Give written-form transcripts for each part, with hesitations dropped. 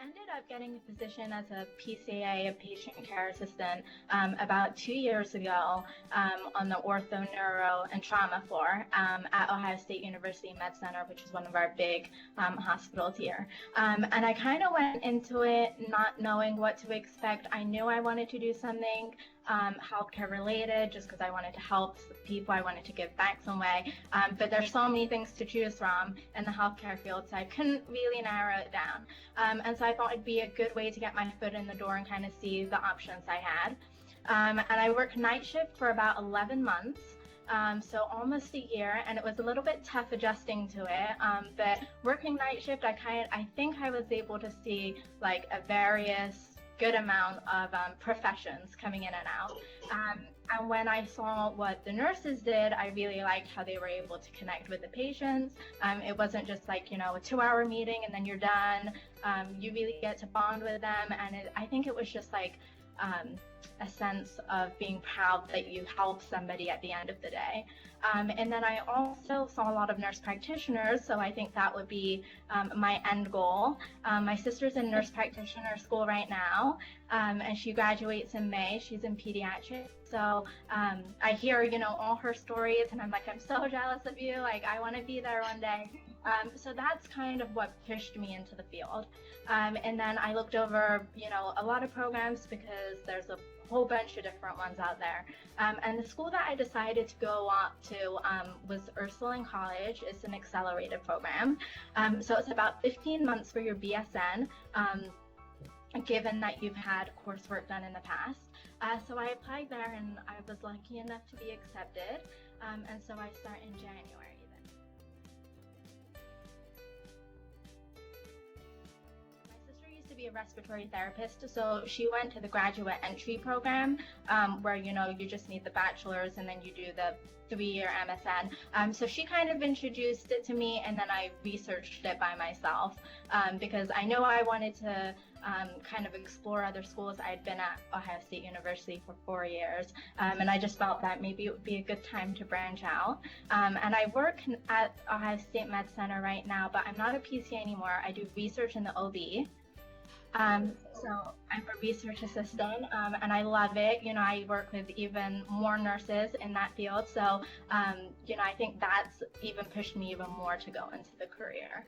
ended up getting a position as a PCA, a patient care assistant, about 2 years ago on the ortho, neuro, and trauma floor at Ohio State University Med Center, which is one of our big hospitals here. And I kind of went into it not knowing what to expect. I knew I wanted to do something healthcare related just because I wanted to help people. I wanted to give back some way. But there's so many things to choose from in the healthcare field, so I couldn't really narrow it down. And so I thought it'd be a good way to get my foot in the door and kind of see the options I had. And I worked night shift for about 11 months. So almost a year, and it was a little bit tough adjusting to it. But working night shift, I think I was able to see like a various good amount of professions coming in and out. And when I saw what the nurses did, I really liked how they were able to connect with the patients. It wasn't just like, a 2-hour meeting and then you're done. You really get to bond with them. And I think it was just like a sense of being proud that you help somebody at the end of the day. And then I also saw a lot of nurse practitioners, so I think that would be my end goal. My sister's in nurse practitioner school right now, and she graduates in May. She's in pediatrics. So I hear, all her stories, and I'm like, I'm so jealous of you. Like, I want to be there one day. So that's kind of what pushed me into the field. And then I looked over, a lot of programs because there's a whole bunch of different ones out there. And the school that I decided to go up to was Ursuline College. It's an accelerated program. So it's about 15 months for your BSN, given that you've had coursework done in the past. So I applied there and I was lucky enough to be accepted. And so I start in January. To be a respiratory therapist, so she went to the graduate entry program where you just need the bachelor's and then you do the 3-year MSN. So she kind of introduced it to me, and then I researched it by myself because I know I wanted to kind of explore other schools. I had been at Ohio State University for 4 years, and I just felt that maybe it would be a good time to branch out. And I work at Ohio State Med Center right now, but I'm not a PCA anymore. I do research in the OB. So I'm a research assistant, and I love it. I work with even more nurses in that field. So, I think that's even pushed me even more to go into the career.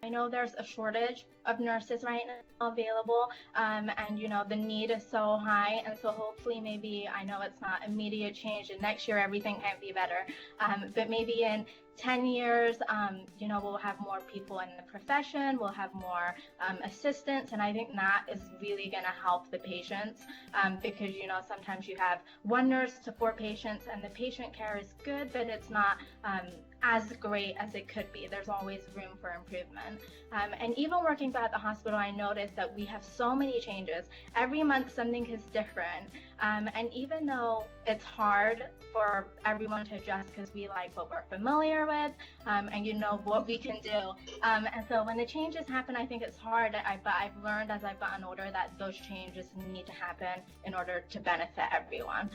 I know there's a shortage of nurses right now available, and the need is so high, and so hopefully maybe, I know it's not immediate change and next year everything can be better, but maybe in 10 years, we'll have more people in the profession, we'll have more assistants, and I think that is really going to help the patients because, sometimes you have 1 nurse to 4 patients and the patient care is good, but it's not as great as it could be. There's always room for improvement. And even working at the hospital, I noticed that we have so many changes. Every month something is different. And even though it's hard for everyone to adjust because we like what we're familiar with and what we can do. And so when the changes happen, I think it's hard, but I've learned as I've gotten older that those changes need to happen in order to benefit everyone.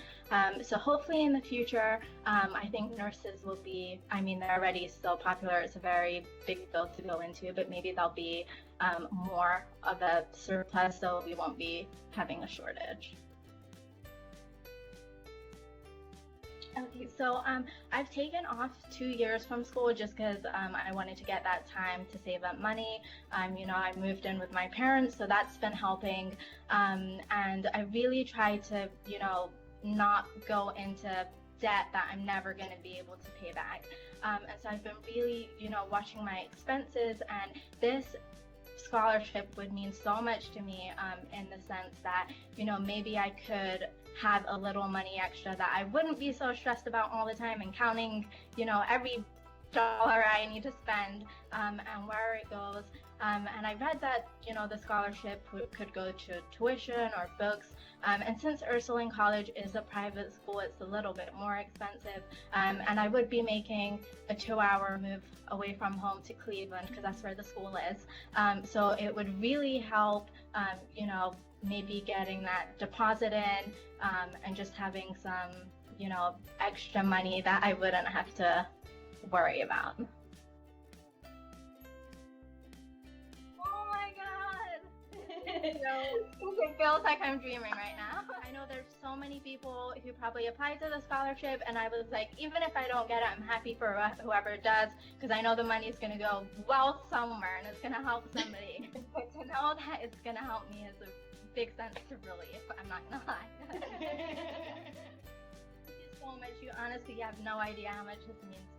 So hopefully in the future, I think nurses will be, they're already so popular. It's a very big field to go into, but maybe there'll be more of a surplus, so we won't be having a shortage. Okay, so I've taken off 2 years from school just because I wanted to get that time to save up money. I moved in with my parents, so that's been helping. And I really try to, not go into debt that I'm never going to be able to pay back. And so I've been really, watching my expenses, and this scholarship would mean so much to me in the sense that, maybe I could have a little money extra that I wouldn't be so stressed about all the time and counting, every dollar I need to spend and where it goes. And I read that, the scholarship could go to tuition or books. And since Ursuline College is a private school, it's a little bit more expensive. And I would be making a 2-hour move away from home to Cleveland because that's where the school is. So it would really help, maybe getting that deposit in and just having some, extra money that I wouldn't have to worry about. It feels like I'm dreaming right now. I know there's so many people who probably applied to the scholarship, and I was like, even if I don't get it, I'm happy for whoever does, because I know the money is going to go well somewhere, and it's going to help somebody. But to know that it's going to help me is a big sense of relief. I'm not going to lie. Thank you so much. You honestly have no idea how much this means